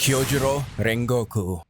Kyojuro Rengoku.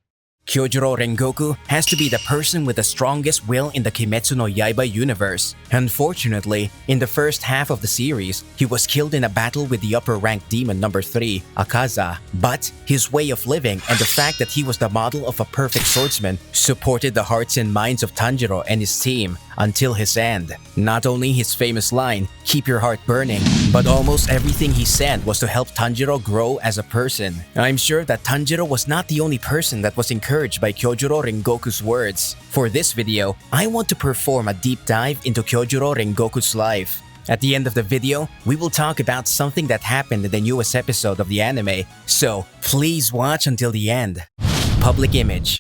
Kyojuro Rengoku has to be the person with the strongest will in the Kimetsu no Yaiba universe. Unfortunately, in the first half of the series, he was killed in a battle with the upper-ranked demon number 3, Akaza. But his way of living and the fact that he was the model of a perfect swordsman supported the hearts and minds of Tanjiro and his team until his end. Not only his famous line, "Keep your heart burning," but almost everything he said was to help Tanjiro grow as a person. I'm sure that Tanjiro was not the only person that was encouraged by Kyojuro Rengoku's words. For this video, I want to perform a deep dive into Kyojuro Rengoku's life. At the end of the video, we will talk about something that happened in the newest episode of the anime, so please watch until the end. Public image.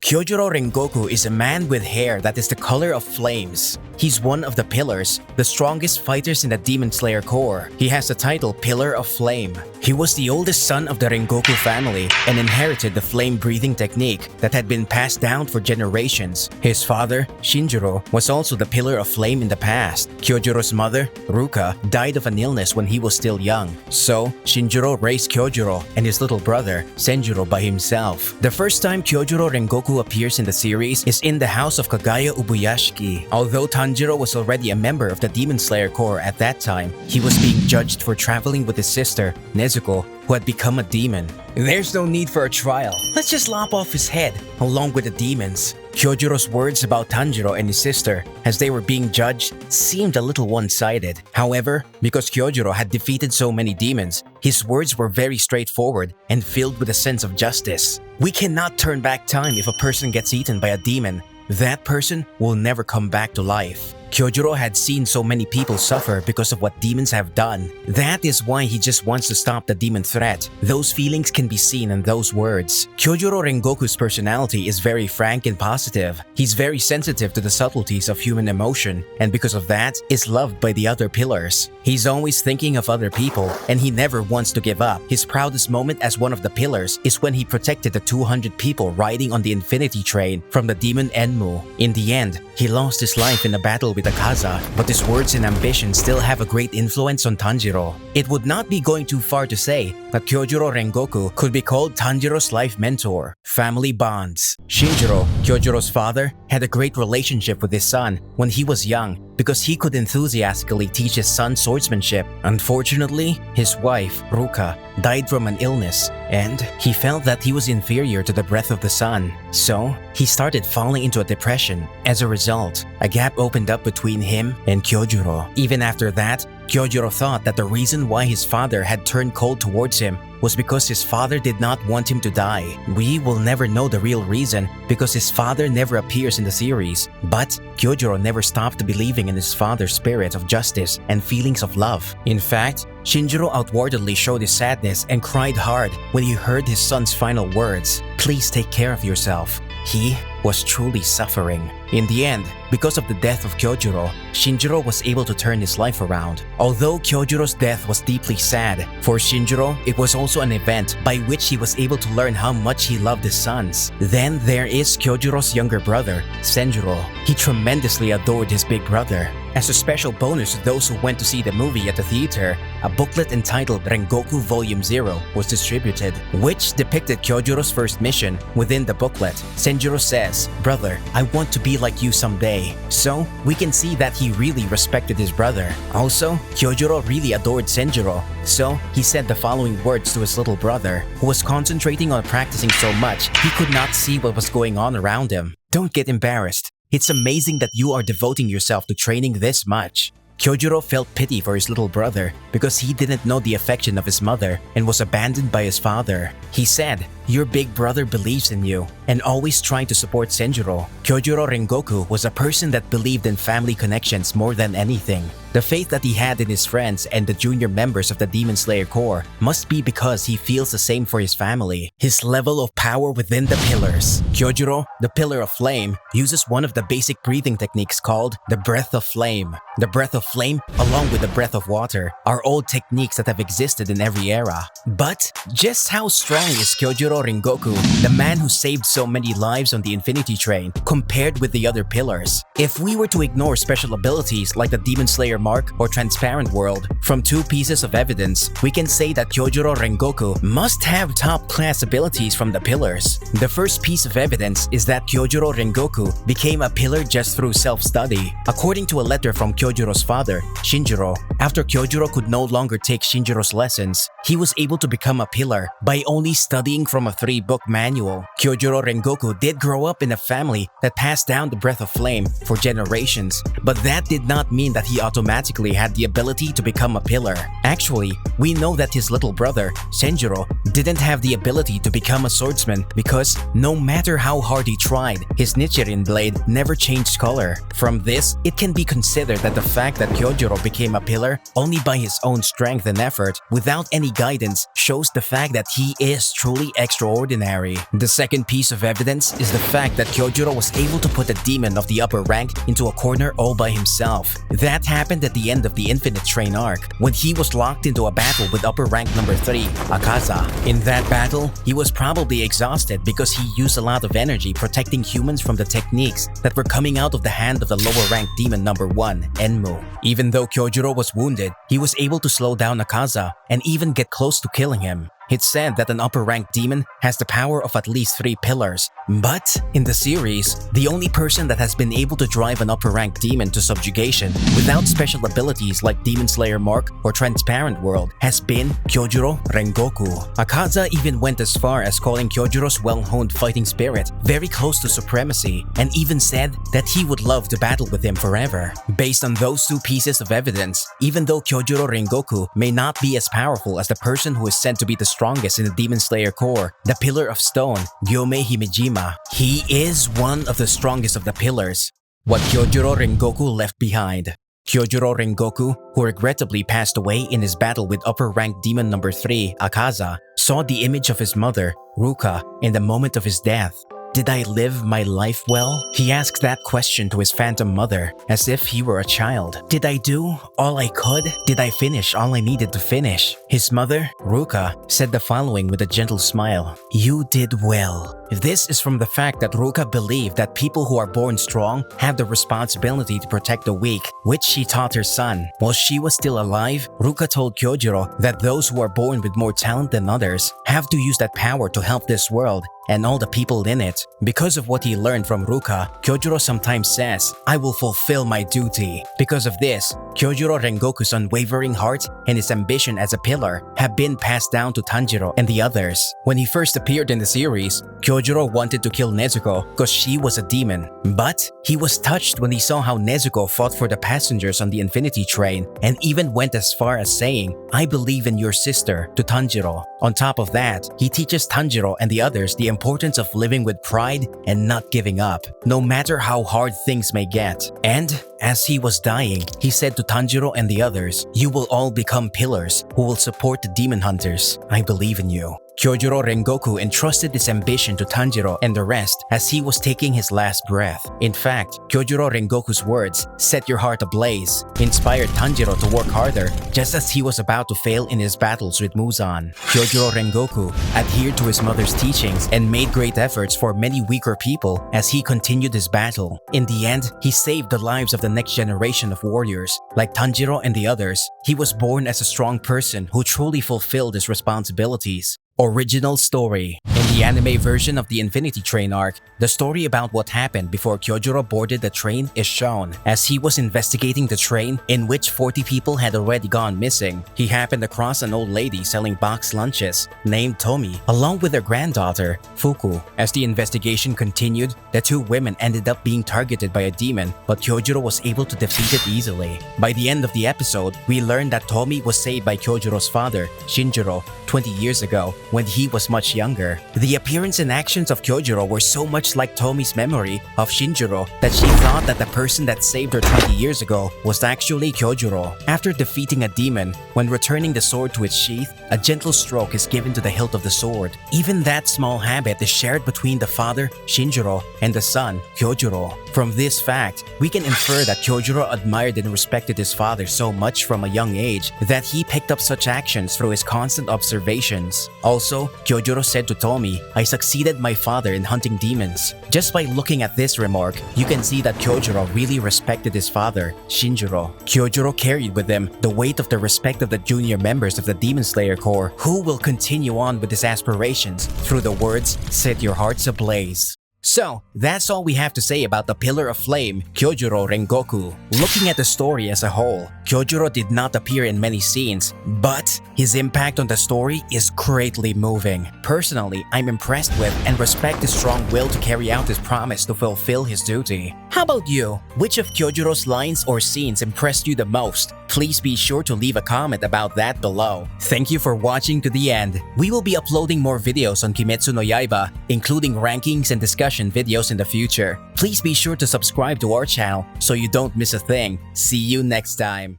Kyojuro Rengoku is a man with hair that is the color of flames. He's one of the pillars, the strongest fighters in the Demon Slayer Corps. He has the title Pillar of Flame. He was the oldest son of the Rengoku family and inherited the flame-breathing technique that had been passed down for generations. His father, Shinjiro, was also the Pillar of Flame in the past. Kyojuro's mother, Ruka, died of an illness when he was still young. So, Shinjiro raised Kyojuro and his little brother, Senjuro, by himself. The first time Kyojuro Rengoku appears in the series is in the house of Kagaya Ubuyashiki. Although Tanjiro was already a member of the Demon Slayer Corps at that time, he was being judged for traveling with his sister, Nezuko, who had become a demon. There's no need for a trial. Let's just lop off his head, along with the demons. Kyojuro's words about Tanjiro and his sister, as they were being judged, seemed a little one-sided. However, because Kyojuro had defeated so many demons, his words were very straightforward and filled with a sense of justice. We cannot turn back time if a person gets eaten by a demon. That person will never come back to life. Kyojuro had seen so many people suffer because of what demons have done. That is why he just wants to stop the demon threat. Those feelings can be seen in those words. Kyojuro Rengoku's personality is very frank and positive. He's very sensitive to the subtleties of human emotion, and because of that, is loved by the other pillars. He's always thinking of other people, and he never wants to give up. His proudest moment as one of the pillars is when he protected the 200 people riding on the Infinity Train from the demon Enmu. In the end, he lost his life in a battle with Akaza, but his words and ambition still have a great influence on Tanjiro. It would not be going too far to say that Kyojuro Rengoku could be called Tanjiro's life mentor. Family bonds. Shinjiro, Kyojuro's father, had a great relationship with his son when he was young because he could enthusiastically teach his son swordsmanship. Unfortunately, his wife, Ruka, died from an illness, and he felt that he was inferior to the breath of the sun. So, he started falling into a depression. As a result, a gap opened up between him and Kyojuro. Even after that, Kyojuro thought that the reason why his father had turned cold towards him was because his father did not want him to die. We will never know the real reason because his father never appears in the series. But Kyojuro never stopped believing in his father's spirit of justice and feelings of love. In fact, Shinjiro outwardly showed his sadness and cried hard when he heard his son's final words, "Please take care of yourself." He was truly suffering. In the end, because of the death of Kyojuro, Shinjiro was able to turn his life around. Although Kyojuro's death was deeply sad, for Shinjiro, it was also an event by which he was able to learn how much he loved his sons. Then there is Kyojuro's younger brother, Senjuro. He tremendously adored his big brother. As a special bonus to those who went to see the movie at the theater, a booklet entitled Rengoku Volume 0 was distributed, which depicted Kyojuro's first mission. Within the booklet, Senjuro says, "Brother, I want to be like you someday." So, we can see that he really respected his brother. Also, Kyojuro really adored Senjuro, so he said the following words to his little brother, who was concentrating on practicing so much he could not see what was going on around him. "Don't get embarrassed. It's amazing that you are devoting yourself to training this much." Kyojuro felt pity for his little brother because he didn't know the affection of his mother and was abandoned by his father. He said, "Your big brother believes in you," and always trying to support Senjuro. Kyojuro Rengoku was a person that believed in family connections more than anything. The faith that he had in his friends and the junior members of the Demon Slayer Corps must be because he feels the same for his family. His level of power within the pillars. Kyojuro, the Pillar of Flame, uses one of the basic breathing techniques called the Breath of Flame. The Breath of Flame, along with the Breath of Water, are old techniques that have existed in every era. But just how strong is Kyojuro Kyojuro Rengoku, the man who saved so many lives on the Infinity Train, compared with the other pillars. If we were to ignore special abilities like the Demon Slayer Mark or Transparent World, from two pieces of evidence, we can say that Kyojuro Rengoku must have top-class abilities from the pillars. The first piece of evidence is that Kyojuro Rengoku became a pillar just through self-study. According to a letter from Kyojuro's father, Shinjiro, after Kyojuro could no longer take Shinjiro's lessons, he was able to become a pillar by only studying from a 3-book manual. Kyojuro Rengoku did grow up in a family that passed down the breath of flame for generations, but that did not mean that he automatically had the ability to become a pillar. Actually, we know that his little brother, Senjiro, didn't have the ability to become a swordsman because no matter how hard he tried, his Nichirin blade never changed color. From this, it can be considered that the fact that Kyojuro became a pillar only by his own strength and effort, without any guidance, shows the fact that he is truly extraordinary. The second piece of evidence is the fact that Kyojuro was able to put a demon of the upper rank into a corner all by himself. That happened at the end of the Infinite Train Arc, when he was locked into a battle with upper rank number 3, Akaza. In that battle, he was probably exhausted because he used a lot of energy protecting humans from the techniques that were coming out of the hand of the lower rank demon number 1, Enmu. Even though Kyojuro was wounded, he was able to slow down Akaza and even get close to killing him. It's said that an upper-ranked demon has the power of at least 3 pillars, but in the series, the only person that has been able to drive an upper-ranked demon to subjugation without special abilities like Demon Slayer Mark or Transparent World has been Kyojuro Rengoku. Akaza even went as far as calling Kyojuro's well-honed fighting spirit very close to supremacy, and even said that he would love to battle with him forever. Based on those two pieces of evidence, even though Kyojuro Rengoku may not be as powerful as the person who is said to be the strongest in the Demon Slayer Corps, the Pillar of Stone, Gyomei Himejima, he is one of the strongest of the pillars. What Kyojuro Rengoku left behind. Kyojuro Rengoku, who regrettably passed away in his battle with upper-ranked demon number 3, Akaza, saw the image of his mother, Ruka, in the moment of his death. Did I live my life well? He asked that question to his phantom mother, as if he were a child. Did I do all I could? Did I finish all I needed to finish? His mother, Ruka, said the following with a gentle smile. You did well. This is from the fact that Ruka believed that people who are born strong have the responsibility to protect the weak, which she taught her son. While she was still alive, Ruka told Kyojuro that those who are born with more talent than others have to use that power to help this world and all the people in it. Because of what he learned from Ruka, Kyojuro sometimes says, I will fulfill my duty. Because of this, Kyojuro Rengoku's unwavering heart and his ambition as a pillar have been passed down to Tanjiro and the others. When he first appeared in the series, Kyojuro wanted to kill Nezuko because she was a demon. But he was touched when he saw how Nezuko fought for the passengers on the Infinity Train and even went as far as saying, I believe in your sister, to Tanjiro. On top of that, he teaches Tanjiro and the others the importance of living with pride and not giving up, no matter how hard things may get. And as he was dying, he said to Tanjiro and the others, you will all become pillars who will support the demon hunters. I believe in you. Kyojuro Rengoku entrusted this ambition to Tanjiro and the rest as he was taking his last breath. In fact, Kyojuro Rengoku's words, set your heart ablaze, inspired Tanjiro to work harder just as he was about to fail in his battles with Muzan. Kyojuro Rengoku adhered to his mother's teachings and made great efforts for many weaker people as he continued his battle. In the end, he saved the lives of the next generation of warriors. Like Tanjiro and the others, he was born as a strong person who truly fulfilled his responsibilities. Original story. In the anime version of the Infinity Train Arc, the story about what happened before Kyojuro boarded the train is shown. As he was investigating the train, in which 40 people had already gone missing, he happened across an old lady selling boxed lunches named Tomi, along with her granddaughter, Fuku. As the investigation continued, the two women ended up being targeted by a demon, but Kyojuro was able to defeat it easily. By the end of the episode, we learned that Tomi was saved by Kyojuro's father, Shinjiro, 20 years ago, when he was much younger. The appearance and actions of Kyojuro were so much like Tomi's memory of Shinjiro that she thought that the person that saved her 20 years ago was actually Kyojuro. After defeating a demon, when returning the sword to its sheath, a gentle stroke is given to the hilt of the sword. Even that small habit is shared between the father, Shinjiro, and the son, Kyojuro. From this fact, we can infer that Kyojuro admired and respected his father so much from a young age that he picked up such actions through his constant observations. Also, Kyojuro said to Tomi me, I succeeded my father in hunting demons. Just by looking at this remark, you can see that Kyojuro really respected his father, Shinjiro. Kyojuro carried with him the weight of the respect of the junior members of the Demon Slayer Corps, who will continue on with his aspirations through the words, "Set your hearts ablaze." So, that's all we have to say about the Pillar of Flame, Kyojuro Rengoku. Looking at the story as a whole, Kyojuro did not appear in many scenes, but his impact on the story is greatly moving. Personally, I'm impressed with and respect his strong will to carry out his promise to fulfill his duty. How about you? Which of Kyojuro's lines or scenes impressed you the most? Please be sure to leave a comment about that below. Thank you for watching to the end. We will be uploading more videos on Kimetsu no Yaiba, including rankings and discussion videos in the future. Please be sure to subscribe to our channel so you don't miss a thing. See you next time.